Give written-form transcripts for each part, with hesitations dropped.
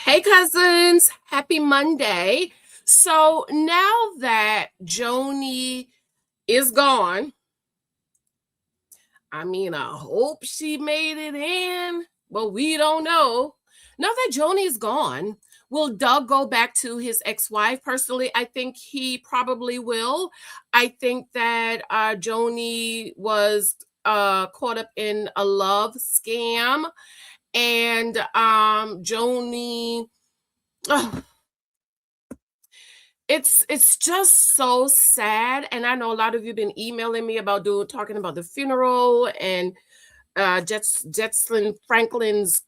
Hey, cousins, happy Monday. So now that Joni is gone, I hope she made it in, but we don't know. Now that Joni is gone, will Doug go back to his ex-wife? Personally, I think he probably will. I think that Joni was caught up in a love scam, and Joni. It's just so sad, and I know a lot of you been emailing me about talking about the funeral and Jetson Franklin's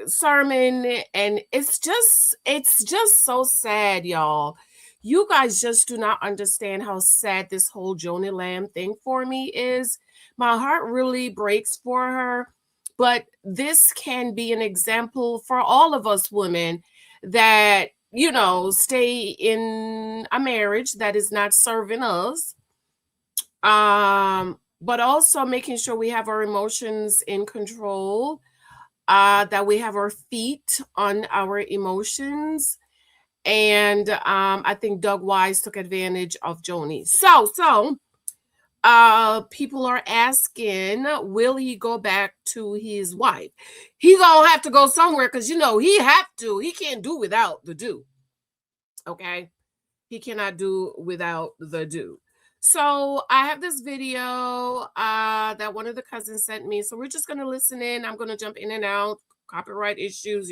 sermon, and it's just so sad, y'all. You guys just do not understand how sad this whole Joni Lamb thing for me is. My heart really breaks for her, but this can be an example for all of us women that stay in a marriage that is not serving us, but also making sure we have our emotions in control, that we have our feet on our emotions. And I think Doug Weiss took advantage of Joni. People are asking, will he go back to his wife? He gonna have to go somewhere, because he can't do without the do. Okay, he cannot do without the do. So I have this video that one of the cousins sent me. So we're just gonna listen in. I'm gonna jump in and out, copyright issues,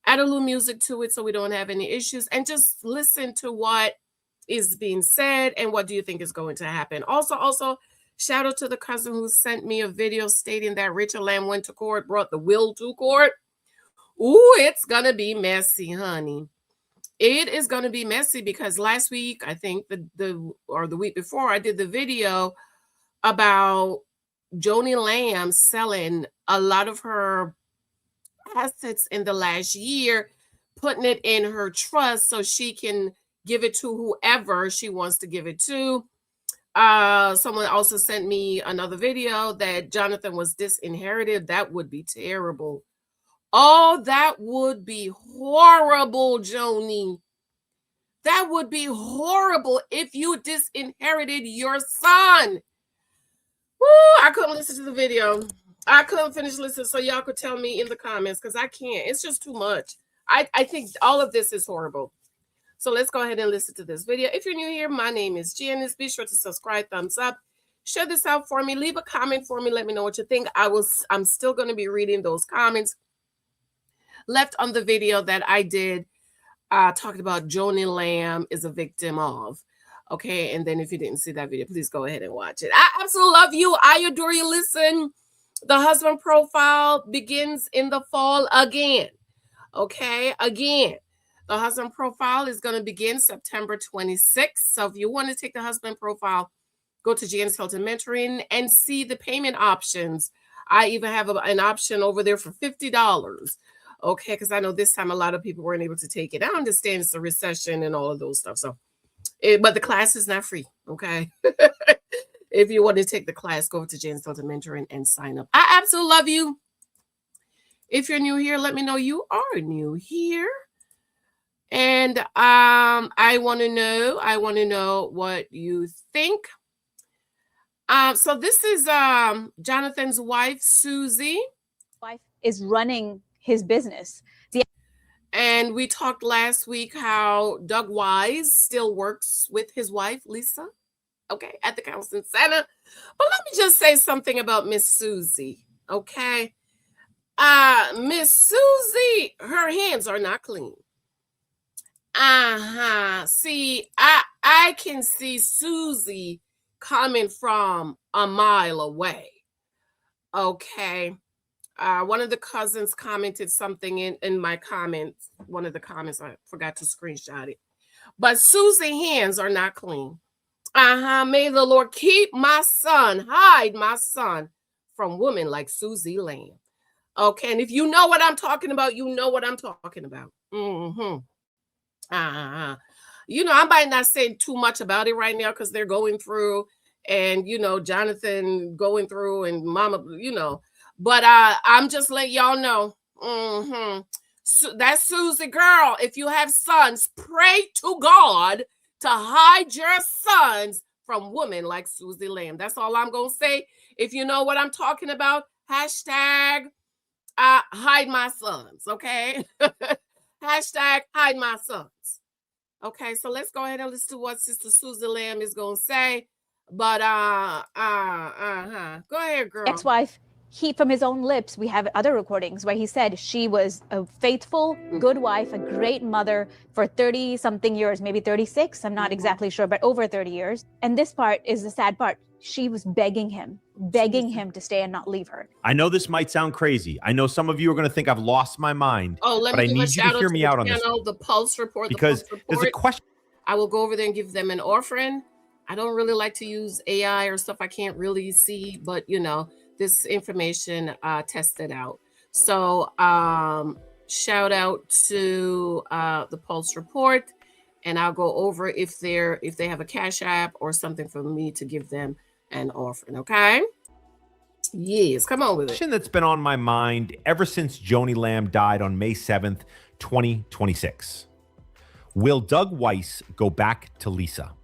add a little music to it so we don't have any issues, and just listen to what is being said and what do you think is going to happen. Also, shout out to the cousin who sent me a video stating that Richard Lamb went to court, brought the will to court. Ooh, it's gonna be messy, honey. It is going to be messy, because last week, I think the week before, I did the video about Joni Lamb selling a lot of her assets in the last year, putting it in her trust so she can give it to whoever she wants to give it to. Someone also sent me another video that Jonathan was disinherited. That would be terrible. Oh, that would be horrible, Joni. That would be horrible if you disinherited your son. Woo, I couldn't listen to the video. I couldn't finish listening, so y'all could tell me in the comments, because I can't. It's just too much. I think all of this is horrible. So let's go ahead and listen to this video. If you're new here, my name is Janice. Be sure to subscribe, thumbs up, share this out for me, leave a comment for me, let me know what you think. I'm still going to be reading those comments left on the video that I did talking about Joni Lamb is a victim of. Okay, and then if you didn't see that video, please go ahead and watch it. I absolutely love you. I adore you. Listen, the husband profile begins in the fall again. Okay, again. The husband profile is going to begin September 26th. So if you want to take the husband profile, go to Janice Hylton Mentoring and see the payment options. I even have an option over there for $50. Okay, because I know this time a lot of people weren't able to take it. I understand it's a recession and all of those stuff. So, but the class is not free. Okay. If you want to take the class, go over to Janice Hylton Mentoring and sign up. I absolutely love you. If you're new here, let me know you are new here. And I want to know what you think. So this is Jonathan's wife, Susie. Wife is running his business. And we talked last week how Doug Weiss still works with his wife, Lisa, okay, at the counseling center. But let me just say something about Miss Susie, okay? Miss Susie, her hands are not clean. See, I can see Susie coming from a mile away. Okay. One of the cousins commented something in my comments. One of the comments, I forgot to screenshot it. But Susie's hands are not clean. May the Lord keep my son, hide my son from women like Susie Lamb. Okay, and if you know what I'm talking about, you know what I'm talking about. I might not say too much about it right now because they're going through, and Jonathan going through, and Mama, but I'm just letting y'all know. That's Susie girl. If you have sons, pray to God to hide your sons from women like Susie Lamb. That's all I'm going to say. If you know what I'm talking about, hashtag hide my sons, okay? Hashtag hide my sons. Okay, so let's go ahead and listen to what Sister Susie Lamb is going to say. But, go ahead, girl. Ex-wife, from his own lips, we have other recordings where he said she was a faithful, good wife, a great mother for 30-something years, maybe 36, I'm not exactly sure, but over 30 years. And this part is the sad part. She was begging him to stay and not leave her. I know this might sound crazy. I know some of you are going to think I've lost my mind. Oh, let me give a shout out to the channel, the Pulse Report. Because there's a question. I will go over there and give them an offering. I don't really like to use AI or stuff I can't really see, but you know, this information tested out. So shout out to the Pulse Report, and I'll go over if they have a Cash App or something for me to give them an offering. Okay. Yes, come on with it. Question that's been on my mind ever since Joni Lamb died on May 7th, 2026. Will Doug Weiss go back to Lisa?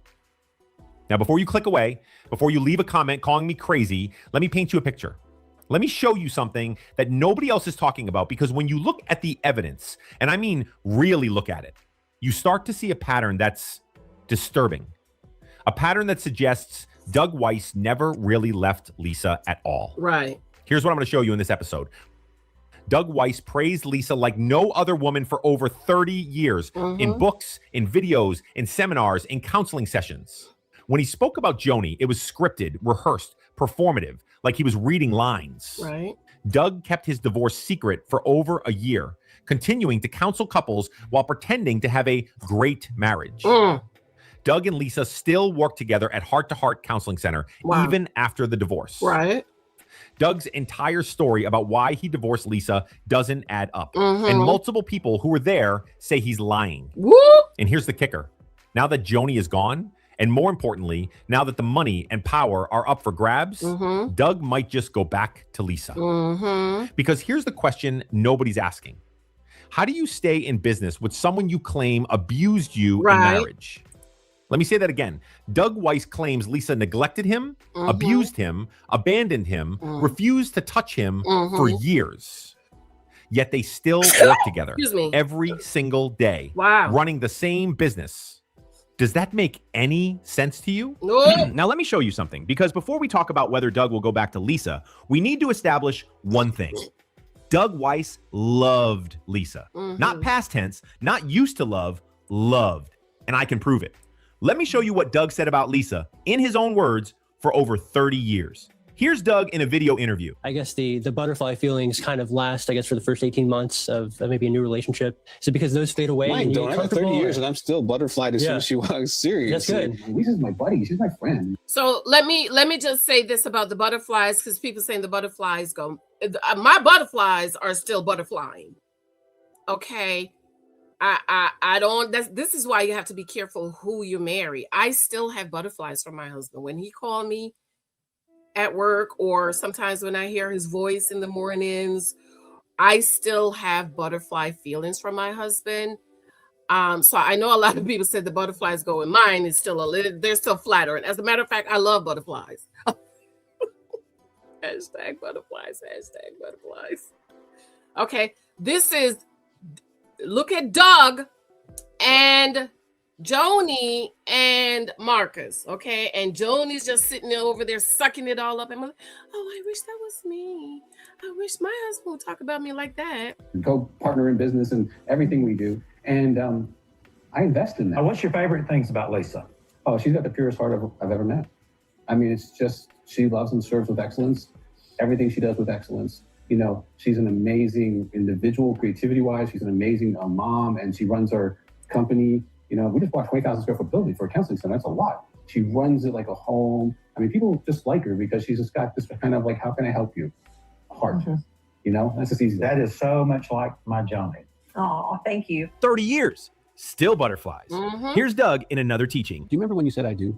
Now, before you click away, before you leave a comment calling me crazy, let me paint you a picture. Let me show you something that nobody else is talking about, because when you look at the evidence, and I mean really look at it, you start to see a pattern that's disturbing. A pattern that suggests Doug Weiss never really left Lisa at all. Right. Here's what I'm going to show you in this episode. Doug Weiss praised Lisa like no other woman for over 30 years in books, in videos, in seminars, in counseling sessions. When he spoke about Joni, it was scripted, rehearsed, performative, like he was reading lines. Right. Doug kept his divorce secret for over a year, continuing to counsel couples while pretending to have a great marriage. Doug and Lisa still work together at Heart to Heart Counseling Center, even after the divorce. Right. Doug's entire story about why he divorced Lisa doesn't add up. And multiple people who were there say he's lying. And here's the kicker. Now that Joni is gone, and more importantly, now that the money and power are up for grabs, Doug might just go back to Lisa. Because here's the question nobody's asking. How do you stay in business with someone you claim abused you in marriage? Let me say that again. Doug Weiss claims Lisa neglected him, abused him, abandoned him, refused to touch him for years. Yet they still work together every single day, running the same business. Does that make any sense to you? Now, let me show you something, because before we talk about whether Doug will go back to Lisa, we need to establish one thing. Doug Weiss loved Lisa. Not past tense, not used to love, loved. And I can prove it. Let me show you what Doug said about Lisa, in his own words, for over 30 years. Here's Doug in a video interview. I guess the butterfly feelings kind of last, I guess, for the first 18 months of maybe a new relationship. So because those fade away. Mine don't. I got 30 years and I'm still butterflied as soon as she was serious. That's good. Lisa's my buddy. She's my friend. So let me just say this about the butterflies, because people saying the butterflies go. My butterflies are still butterflying. Okay. I don't, this is why you have to be careful who you marry. I still have butterflies from my husband. When he called me at work, or sometimes when I hear his voice in the mornings, I still have butterfly feelings from my husband. So I know a lot of people said the butterflies go in. Mine is still they're still flattering. As a matter of fact, I love butterflies. Hashtag butterflies, hashtag butterflies. Okay, look at Doug and Joni and Marcus, okay? And Joni's just sitting there over there sucking it all up. And I'm like, oh, I wish that was me. I wish my husband would talk about me like that. Co-partner in business and everything we do. And I invest in that. What's your favorite things about Lisa? Oh, she's got the purest heart I've ever met. I mean, it's just, she loves and serves with excellence. Everything she does with excellence. You know, she's an amazing individual, creativity-wise. She's an amazing mom, and she runs our company. You know, we just bought 20,000 square foot building for a counseling center. That's a lot. She runs it like a home. I mean, people just like her because she's just got this kind of like, how can I help you? Heart. You know, that's just easy. That is so much like my Joni. Oh, thank you. 30 years, still butterflies. Here's Doug in another teaching. Do you remember when you said I do?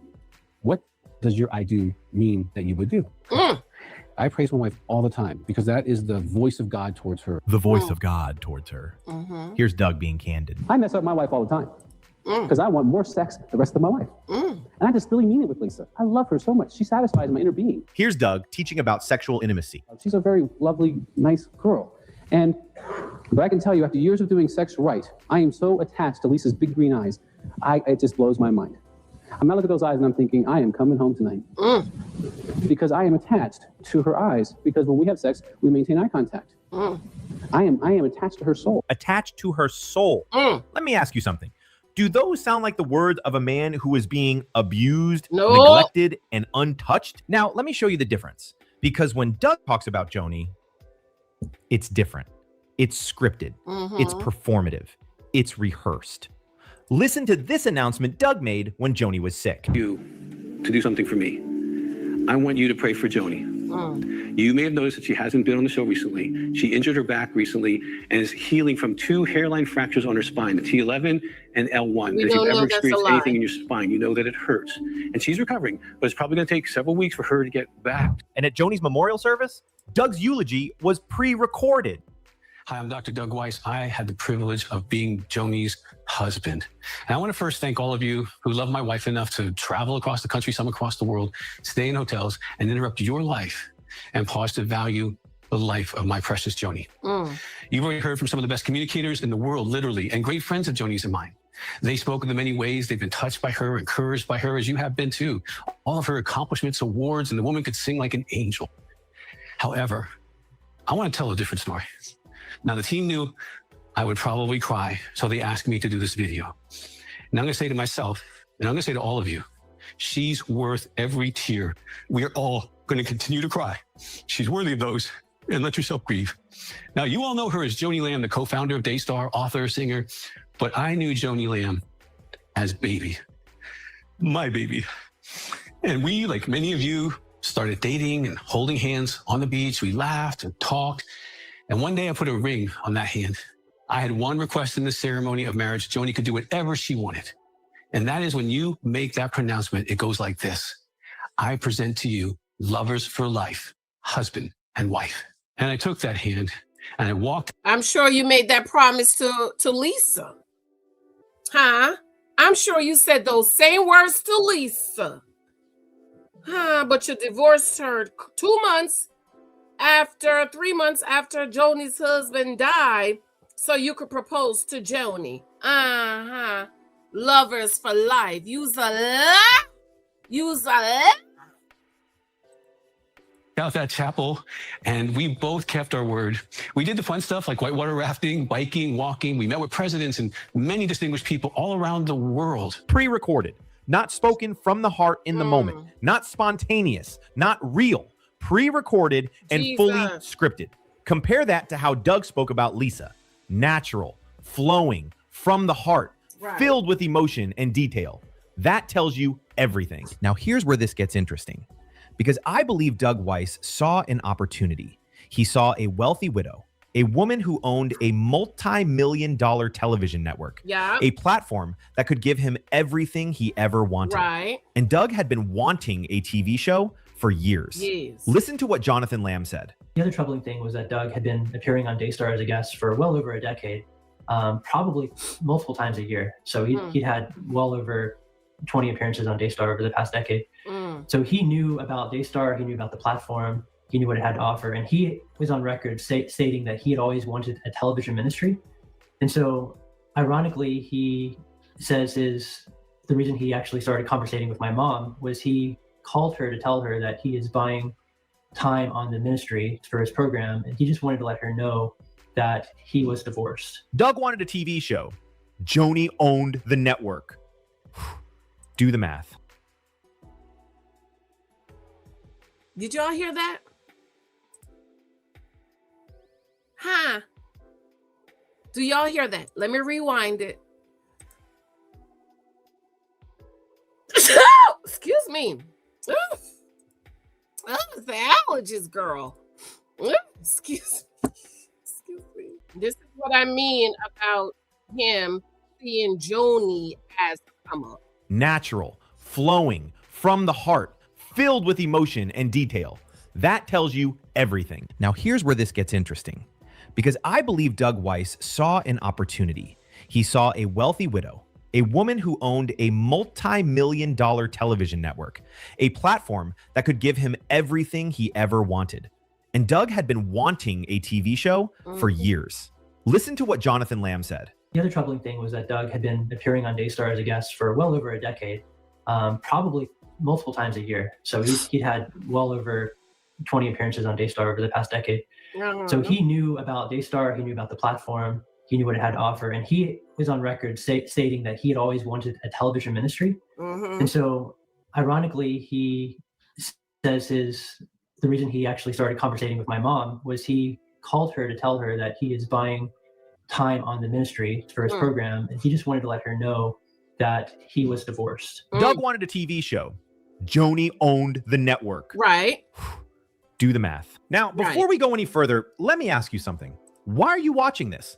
What does your I do mean that you would do? I praise my wife all the time because that is the voice of God towards her. The voice of God towards her. Here's Doug being candid. I mess up my wife all the time because I want more sex the rest of my life. And I just really mean it with Lisa. I love her so much. She satisfies my inner being. Here's Doug teaching about sexual intimacy. She's a very lovely, nice girl. But I can tell you, after years of doing sex right, I am so attached to Lisa's big green eyes. It just blows my mind. I might look at those eyes and I'm thinking, I am coming home tonight. Because I am attached to her eyes. Because when we have sex, we maintain eye contact. I am attached to her soul. Attached to her soul. Let me ask you something. Do those sound like the words of a man who is being abused, neglected, and untouched? Now, let me show you the difference. Because when Doug talks about Joni, it's different. It's scripted. It's performative. It's rehearsed. Listen to this announcement Doug made when Joni was sick. You to do something for me. I want you to pray for Joni. You may have noticed that she hasn't been on the show recently. She injured her back recently and is healing from 2 hairline fractures on her spine, the T11 and L1. If you've ever experienced anything in your spine, you know that it hurts. And she's recovering, but it's probably going to take several weeks for her to get back. And at Joni's memorial service, Doug's eulogy was pre-recorded. Hi, I'm Dr. Doug Weiss. I had the privilege of being Joni's husband. And I want to first thank all of you who love my wife enough to travel across the country, some across the world, stay in hotels, and interrupt your life and pause to value the life of my precious Joni. You've already heard from some of the best communicators in the world, literally, and great friends of Joni's and mine. They spoke of the many ways they've been touched by her, encouraged by her, as you have been too. All of her accomplishments, awards, and the woman could sing like an angel. However, I want to tell a different story. Now, the team knew I would probably cry, so they asked me to do this video. And I'm going to say to myself, and I'm going to say to all of you, she's worth every tear. We are all going to continue to cry. She's worthy of those, and let yourself grieve. Now, you all know her as Joni Lamb, the co-founder of Daystar, author, singer, but I knew Joni Lamb as baby, my baby. And we, like many of you, started dating and holding hands on the beach. We laughed and talked. And one day I put a ring on that hand. I had one request in the ceremony of marriage. Joni could do whatever she wanted. And that is when you make that pronouncement, it goes like this. I present to you lovers for life, husband and wife. And I took that hand and I walked. I'm sure you made that promise to Lisa. Huh? I'm sure you said those same words to Lisa. Huh? But you divorced her 3 months after Joni's husband died, so you could propose to Joni. Lovers for life. Use a out that chapel, and we both kept our word. We did the fun stuff like whitewater rafting, biking, walking. We met with presidents and many distinguished people all around the world. Pre-recorded, not spoken from the heart in the moment, not spontaneous, not real. Pre-recorded and fully scripted. Compare that to how Doug spoke about Lisa. Natural, flowing, from the heart, filled with emotion and detail. That tells you everything. Now, here's where this gets interesting, because I believe Doug Weiss saw an opportunity. He saw a wealthy widow, a woman who owned a multi-million-dollar television network, a platform that could give him everything he ever wanted. And Doug had been wanting a TV show for years. Listen to what Jonathan Lamb said. The other troubling thing was that Doug had been appearing on Daystar as a guest for well over a decade, probably multiple times a year. So he'd had well over 20 appearances on Daystar over the past decade. So he knew about Daystar, he knew about the platform, he knew what it had to offer. And he was on record stating that he had always wanted a television ministry. And so ironically, he says the reason he actually started conversating with my mom was he called her to tell her that he is buying time on the ministry for his program, and he just wanted to let her know that he was divorced. Doug wanted a TV show. Joni owned the network. Do the math. Did y'all hear that? Huh? Do y'all hear that? Let me rewind it. Excuse me. It's the allergies, girl. Excuse me. This is what I mean about him seeing Joni as a come up. Natural, flowing, from the heart, filled with emotion and detail. That tells you everything. Now, here's where this gets interesting, because I believe Doug Weiss saw an opportunity. He saw a wealthy widow, a woman who owned a multi-million-dollar television network, a platform that could give him everything he ever wanted. And Doug had been wanting a TV show for years. Listen to what Jonathan Lamb said. The other troubling thing was that Doug had been appearing on Daystar as a guest for well over a decade, probably multiple times a year. So he'd had well over 20 appearances on Daystar over the past decade. So he knew about Daystar, he knew about the platform, he knew what it had to offer, and he was on record stating that he had always wanted a television ministry. And so, ironically, he says the reason he actually started conversating with my mom was he called her to tell her that he is buying time on the ministry for his program, and he just wanted to let her know that he was divorced. Doug wanted a TV show. Joni owned the network. Right. Do the math. Now, before we go any further, let me ask you something. Why are you watching this?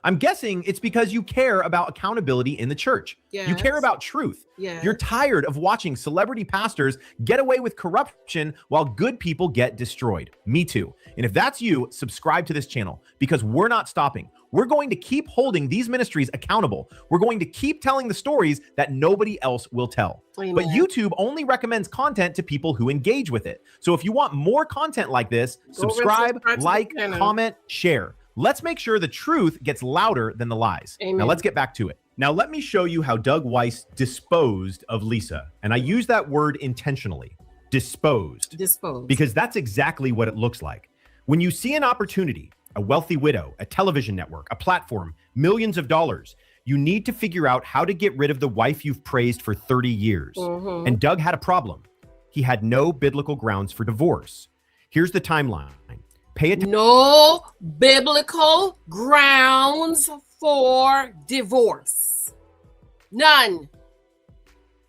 I'm guessing it's because you care about accountability in the church. Yes. You care about truth. Yes. You're tired of watching celebrity pastors get away with corruption while good people get destroyed. Me too. And if that's you, subscribe to this channel, because we're not stopping. We're going to keep holding these ministries accountable. We're going to keep telling the stories that nobody else will tell. Amen. But YouTube only recommends content to people who engage with it. So if you want more content like this, subscribe, like, comment, share. Let's make sure the truth gets louder than the lies. Amen. Now let's get back to it. Now let me show you how Doug Weiss disposed of Lisa. And I use that word intentionally, disposed. Disposed. Because that's exactly what it looks like. When you see an opportunity, a wealthy widow, a television network, a platform, millions of dollars, you need to figure out how to get rid of the wife you've praised for 30 years. And Doug had a problem. He had no biblical grounds for divorce. Here's the timeline. Pay attention. No biblical grounds for divorce. None.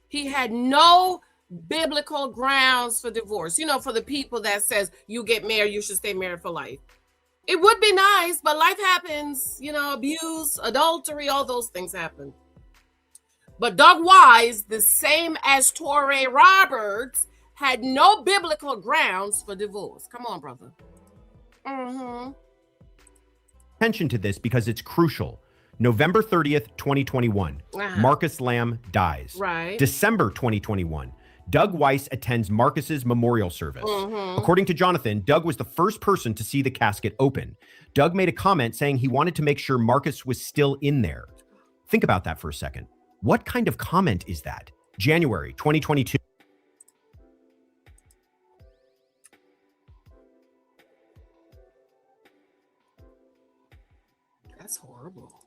He had no biblical grounds for divorce. You know, for the people that says you get married, you should stay married for life. It would be nice, but life happens. You know, abuse, adultery, all those things happen. But Doug Weiss, the same as Torrey Roberts, had no biblical grounds for divorce. Come on, brother. Attention to this because it's crucial. November 30th, 2021, Marcus Lamb dies. Right. December 2021, Doug Weiss attends Marcus's memorial service. According to Jonathan, Doug was the first person to see the casket open. Doug made a comment saying he wanted to make sure Marcus was still in there. Think about that for a second. What kind of comment is that? January 2022. That's horrible.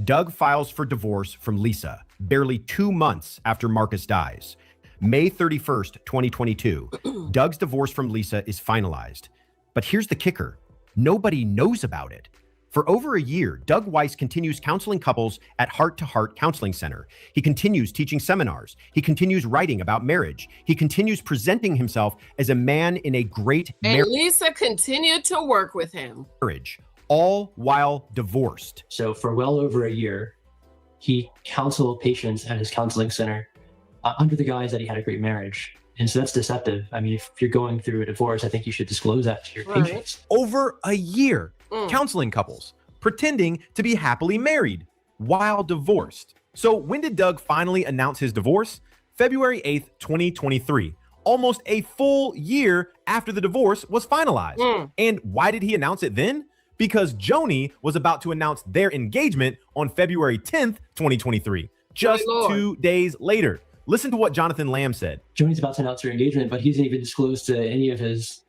Doug files for divorce from Lisa barely 2 months after Marcus dies. May 31st, 2022, Doug's divorce from Lisa is finalized. But here's the kicker. Nobody knows about it. For over a year, Doug Weiss continues counseling couples at Heart to Heart Counseling Center. He continues teaching seminars. He continues writing about marriage. He continues presenting himself as a man in a great And Lisa continued to work with him. marriage, all while divorced. So for well over a year, he counseled patients at his counseling center under the guise that he had a great marriage. And so that's deceptive. I mean, if you're going through a divorce, I think you should disclose that to your patients. Over a year, counseling couples, pretending to be happily married while divorced. So when did Doug finally announce his divorce? February 8th, 2023. Almost a full year after the divorce was finalized. And why did he announce it then? Because Joni was about to announce their engagement on February 10th, 2023, just 2 days later. Listen to what Jonathan Lamb said. Joni's about to announce her engagement, but he hasn't even disclosed to any of his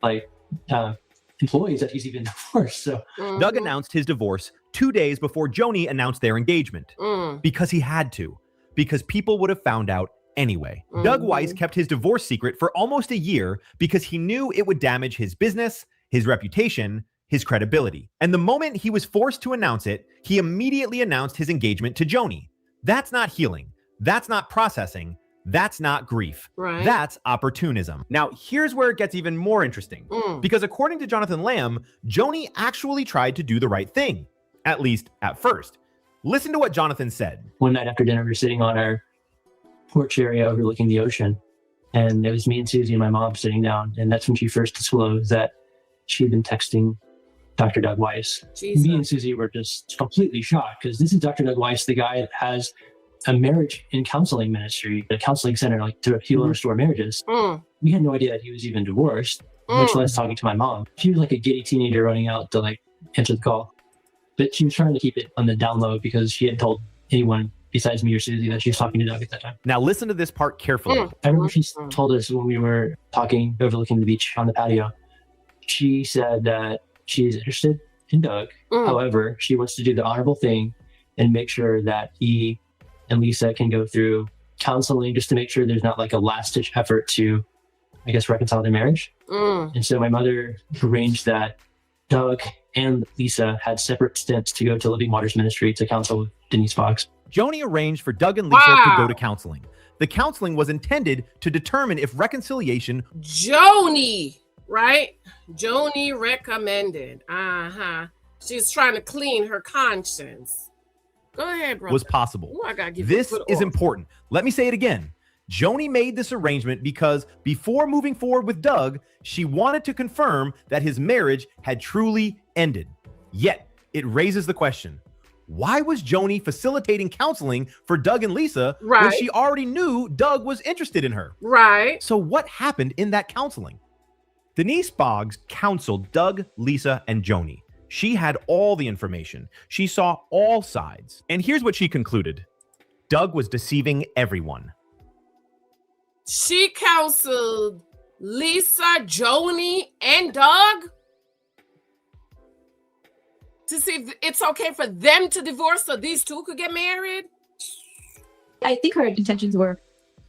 employees that he's even divorced. So Doug announced his divorce 2 days before Joni announced their engagement because he had to, because people would have found out anyway. Doug Weiss kept his divorce secret for almost a year because he knew it would damage his business, his reputation, his credibility. And the moment he was forced to announce it, he immediately announced his engagement to Joni. That's not healing. That's not processing. That's not grief. Right. That's opportunism. Now, here's where it gets even more interesting. Because according to Jonathan Lamb, Joni actually tried to do the right thing, at least at first. Listen to what Jonathan said. One night after dinner, we were sitting on our porch area overlooking the ocean. And it was me and Susie and my mom sitting down. And that's when she first disclosed that she'd been texting Dr. Doug Weiss. Jesus. Me and Susie were just completely shocked because this is Dr. Doug Weiss, the guy that has a marriage and counseling ministry, a counseling center like to heal and restore marriages. We had no idea that he was even divorced, much less talking to my mom. She was like a giddy teenager running out to like answer the call. But she was trying to keep it on the down low because she hadn't told anyone besides me or Susie that she was talking to Doug at that time. Now listen to this part carefully. I remember she told us when we were talking, overlooking the beach on the patio, she said that she's interested in Doug. However, she wants to do the honorable thing and make sure that he and Lisa can go through counseling just to make sure there's not like a last-ditch effort to, I guess, reconcile their marriage. And so my mother arranged that Doug and Lisa had separate stints to go to Living Waters Ministry to counsel with Denise Boggs. Joni arranged for Doug and Lisa to go to counseling. The counseling was intended to determine if reconciliation... Joni, right? Joni recommended. She's trying to clean her conscience. Go ahead, brother. ...was possible. Ooh, I gotta give This you a is good important. Let me say it again. Joni made this arrangement because before moving forward with Doug, she wanted to confirm that his marriage had truly ended. Yet, it raises the question, why was Joni facilitating counseling for Doug and Lisa when she already knew Doug was interested in her? Right. So what happened in that counseling? Denise Boggs counseled Doug, Lisa, and Joni. She had all the information. She saw all sides. And here's what she concluded. Doug was deceiving everyone. She counseled Lisa, Joni, and Doug to see if it's okay for them to divorce so these two could get married. I think her intentions were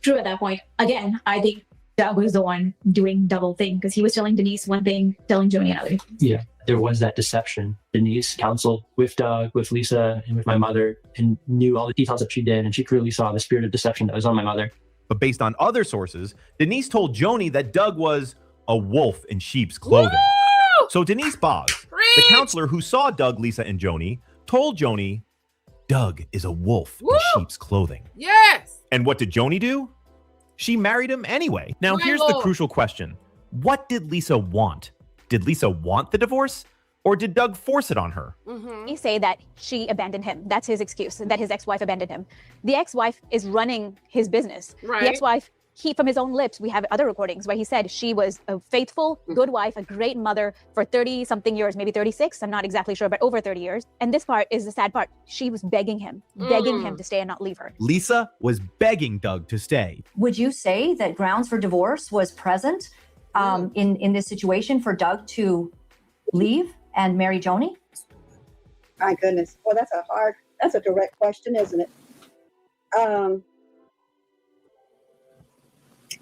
true at that point. Again, I think Doug was the one doing double thing because he was telling Denise one thing, telling Joni another. Yeah, there was that deception. Denise counseled with Doug, with Lisa, and with my mother and knew all the details that she did. And she clearly saw the spirit of deception that was on my mother. But based on other sources, Denise told Joni that Doug was a wolf in sheep's clothing. Woo! So Denise Boggs, the counselor who saw Doug, Lisa, and Joni, told Joni, Doug is a wolf in sheep's clothing. Yes. And what did Joni do? She married him anyway. Now, here's the crucial question. What did Lisa want? Did Lisa want the divorce? Or did Doug force it on her? He say that she abandoned him. That's his excuse, that his ex-wife abandoned him. The ex-wife is running his business. Right. The ex-wife, from his own lips, we have other recordings where he said she was a faithful, good wife, a great mother for 30-something years, maybe 36, I'm not exactly sure, but over 30 years. And this part is the sad part. She was begging him to stay and not leave her. Lisa was begging Doug to stay. Would you say that grounds for divorce was present in this situation for Doug to leave and marry Joni? My goodness. Well, that's a direct question, isn't it?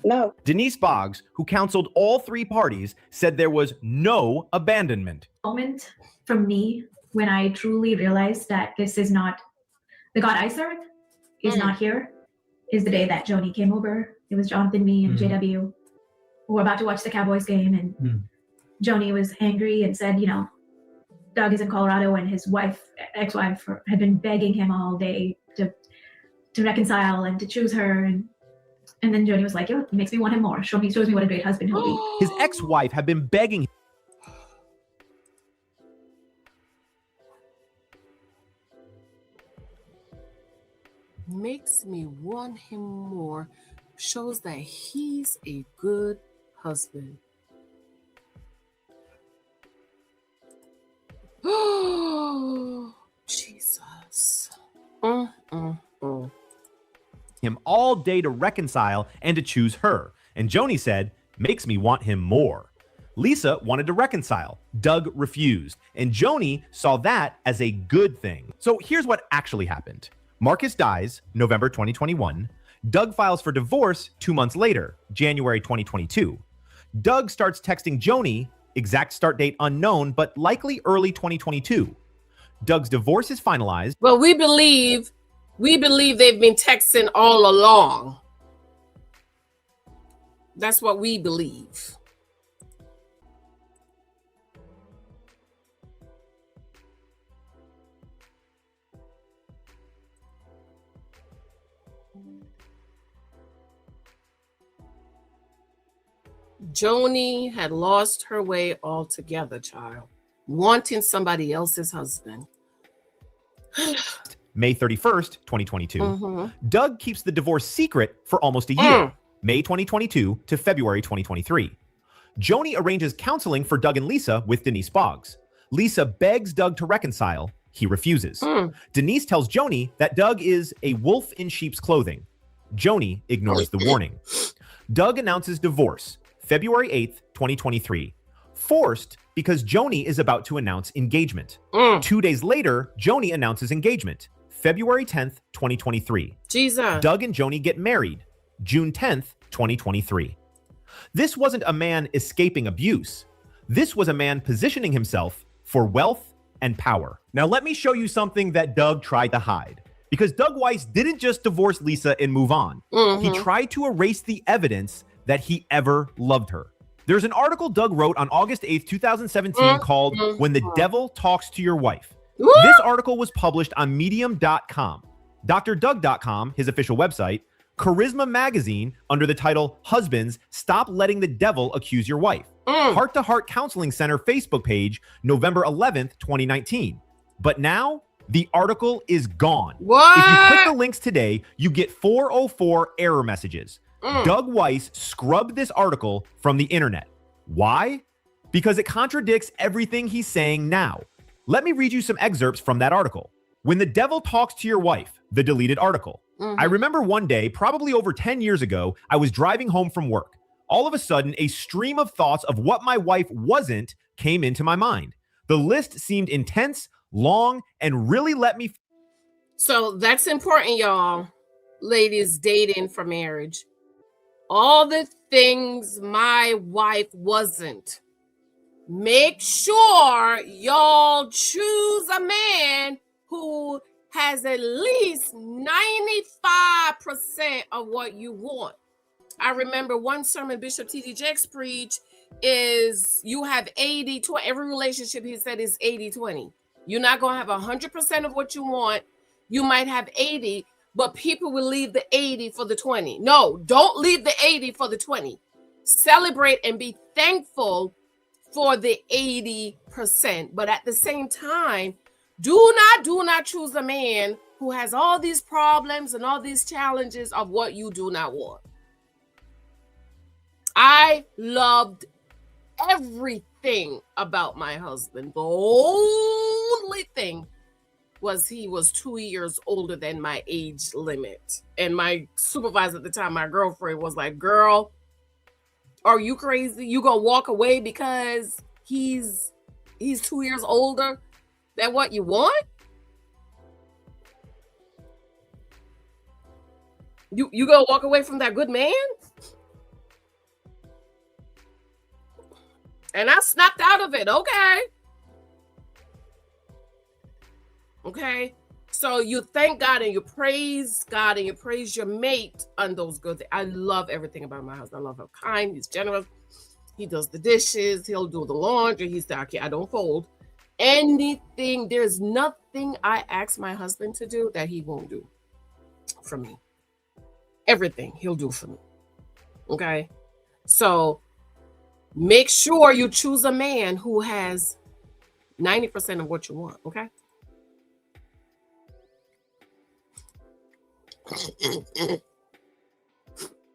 No. Denise Boggs, who counseled all three parties, said there was no abandonment. Moment from me when I truly realized that this is not the God I serve is not here is the day that Joni came over. It was Jonathan, me, and JW. We were about to watch the Cowboys game, and Joni was angry and said, Doug is in Colorado, and his ex-wife, had been begging him all day to reconcile and to choose her. And then Joni was like, it makes me want him more. Shows me what a great husband he'll be. His ex-wife had been begging him. Makes me want him more. Shows that he's a good husband. Oh, Jesus. Him all day to reconcile and to choose her. And Joni said, makes me want him more. Lisa wanted to reconcile. Doug refused. And Joni saw that as a good thing. So here's what actually happened. Marcus dies November 2021. Doug files for divorce 2 months later, January 2022. Doug starts texting Joni, exact start date unknown, but likely early 2022. Doug's divorce is finalized. Well, we believe they've been texting all along. That's what we believe. Joni had lost her way altogether, child, wanting somebody else's husband. May 31st, 2022. Doug keeps the divorce secret for almost a year, May 2022 to February 2023. Joni arranges counseling for Doug and Lisa with Denise Boggs. Lisa begs Doug to reconcile. He refuses. Denise tells Joni that Doug is a wolf in sheep's clothing. Joni ignores the warning. Doug announces divorce, February 8th, 2023. Forced because Joni is about to announce engagement. 2 days later, Joni announces engagement, February 10th, 2023. Jesus. Doug and Joni get married, June 10th, 2023. This wasn't a man escaping abuse. This was a man positioning himself for wealth and power. Now let me show you something that Doug tried to hide. Because Doug Weiss didn't just divorce Lisa and move on. He tried to erase the evidence that he ever loved her. There's an article Doug wrote on August 8th, 2017 called When the Devil Talks to Your Wife. This article was published on medium.com, drdoug.com, his official website, Charisma Magazine under the title Husbands, Stop Letting the Devil Accuse Your Wife, Heart to Heart Counseling Center Facebook page, November 11th, 2019. But now the article is gone. What? If you click the links today, you get 404 error messages. Doug Weiss scrubbed this article from the internet. Why? Because it contradicts everything he's saying now. Let me read you some excerpts from that article. When the Devil Talks to Your Wife, the deleted article. I remember one day, probably over 10 years ago, I was driving home from work. All of a sudden, a stream of thoughts of what my wife wasn't came into my mind. The list seemed intense, long, and really let me... So that's important, y'all. Ladies dating for marriage. All the things my wife wasn't. Make sure y'all choose a man who has at least 95% of what you want. I remember one sermon Bishop T.D. Jakes preached is you have 80 to every relationship he said is 80-20. You're not going to have 100% of what you want. You might have 80, but people will leave the 80 for the 20. No, don't leave the 80 for the 20. Celebrate and be thankful for the 80%. But at the same time, do not choose a man who has all these problems and all these challenges of what you do not want. I loved everything about my husband. The only thing was he was 2 years older than my age limit. And my supervisor at the time, my girlfriend, was like, girl, are you crazy? You gonna walk away because he's 2 years older than what you want? You gonna walk away from that good man? And I snapped out of it. Okay. So you thank God and you praise God and you praise your mate on those good things. I love everything about my husband. I love him. Kind. He's generous. He does the dishes. He'll do the laundry. He's like, I don't fold anything. There's nothing I ask my husband to do that he won't do for me. Everything he'll do for me. Okay. So make sure you choose a man who has 90% of what you want. Okay.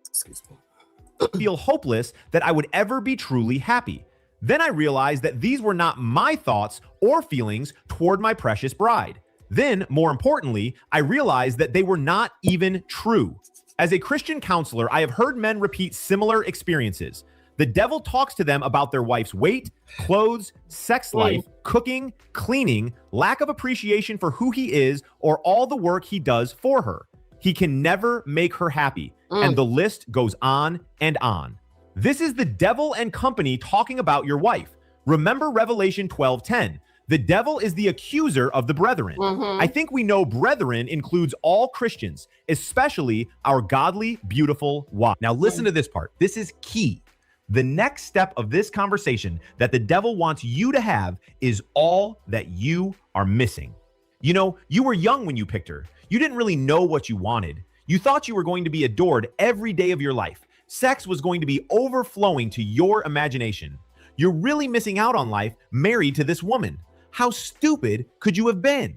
Excuse me. Feel hopeless that I would ever be truly happy. Then I realized that these were not my thoughts or feelings toward my precious bride. Then, more importantly, I realized that they were not even true. As a Christian counselor, I have heard men repeat similar experiences. The devil talks to them about their wife's weight, clothes, sex life, cooking, cleaning, lack of appreciation for who he is, or all the work he does for her. He can never make her happy. And the list goes on and on. This is the devil and company talking about your wife. Remember Revelation 12:10. The devil is the accuser of the brethren. I think we know brethren includes all Christians, especially our godly, beautiful wives. Now listen to this part. This is key. The next step of this conversation that the devil wants you to have is all that you are missing. You know, you were young when you picked her. You didn't really know what you wanted. You thought you were going to be adored every day of your life. Sex was going to be overflowing to your imagination. You're really missing out on life married to this woman. How stupid could you have been?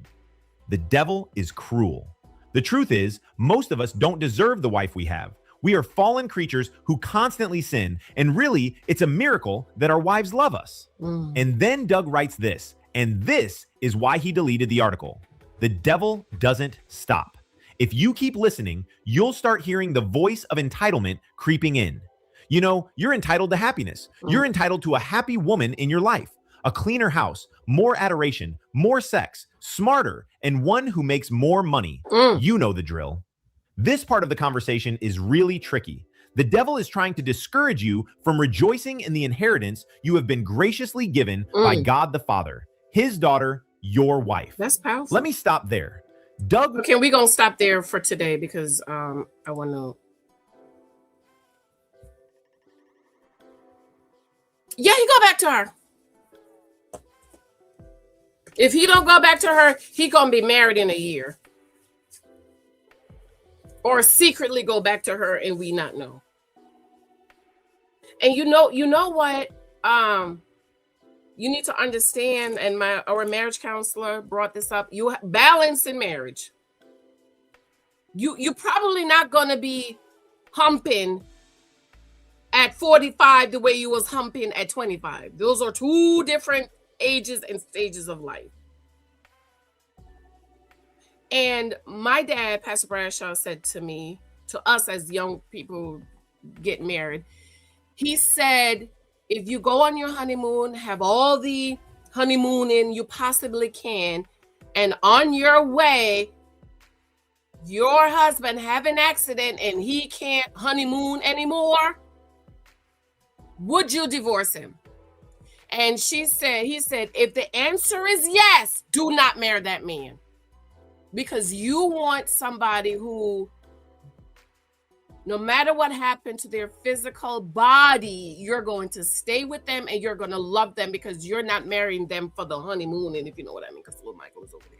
The devil is cruel. The truth is, most of us don't deserve the wife we have. We are fallen creatures who constantly sin, and really, it's a miracle that our wives love us. And then Doug writes this, and this is why he deleted the article. The devil doesn't stop. If you keep listening, you'll start hearing the voice of entitlement creeping in. You know, you're entitled to happiness. You're entitled to a happy woman in your life, a cleaner house, more adoration, more sex, smarter, and one who makes more money. You know the drill. This part of the conversation is really tricky. The devil is trying to discourage you from rejoicing in the inheritance you have been graciously given by God the Father, his daughter, your wife. That's powerful. Let me stop there. Doug. Okay, we're going to stop there for today because I want to. Yeah, he go back to her. If he don't go back to her, he going to be married in a year. Or secretly go back to her and we not know. And you know what? You need to understand, and our marriage counselor brought this up. You balance in marriage. You're probably not gonna be humping at 45 the way you was humping at 25. Those are two different ages and stages of life. And my dad, Pastor Bradshaw, said to us as young people get married, he said, if you go on your honeymoon, have all the honeymooning you possibly can, and on your way, your husband have an accident and he can't honeymoon anymore, would you divorce him? And he said, if the answer is yes, do not marry that man. Because you want somebody who, no matter what happened to their physical body, you're going to stay with them and you're going to love them because you're not marrying them for the honeymoon. And if you know what I mean, because little Michael is over there.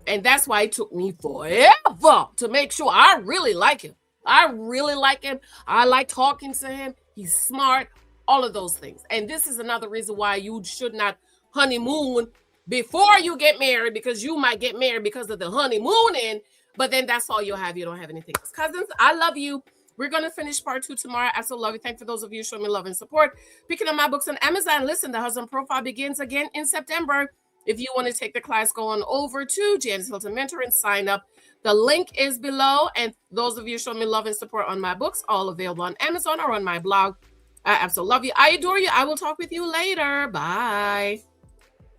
And that's why it took me forever to make sure I really like him. I really like him. I like talking to him. He's smart, all of those things. And this is another reason why you should not honeymoon before you get married, because you might get married because of the honeymooning, but then that's all you'll have. You don't have anything else. Cousins, I love you. We're going to finish part 2 tomorrow. I so love you. Thank you for those of you showing me love and support. Picking up my books on Amazon. Listen, the Husband Profile begins again in September. If you want to take the class, go on over to Janice Hylton Mentor and sign up. The link is below. And those of you showing me love and support on my books, all available on Amazon or on my blog. I absolutely love you. I adore you. I will talk with you later. Bye.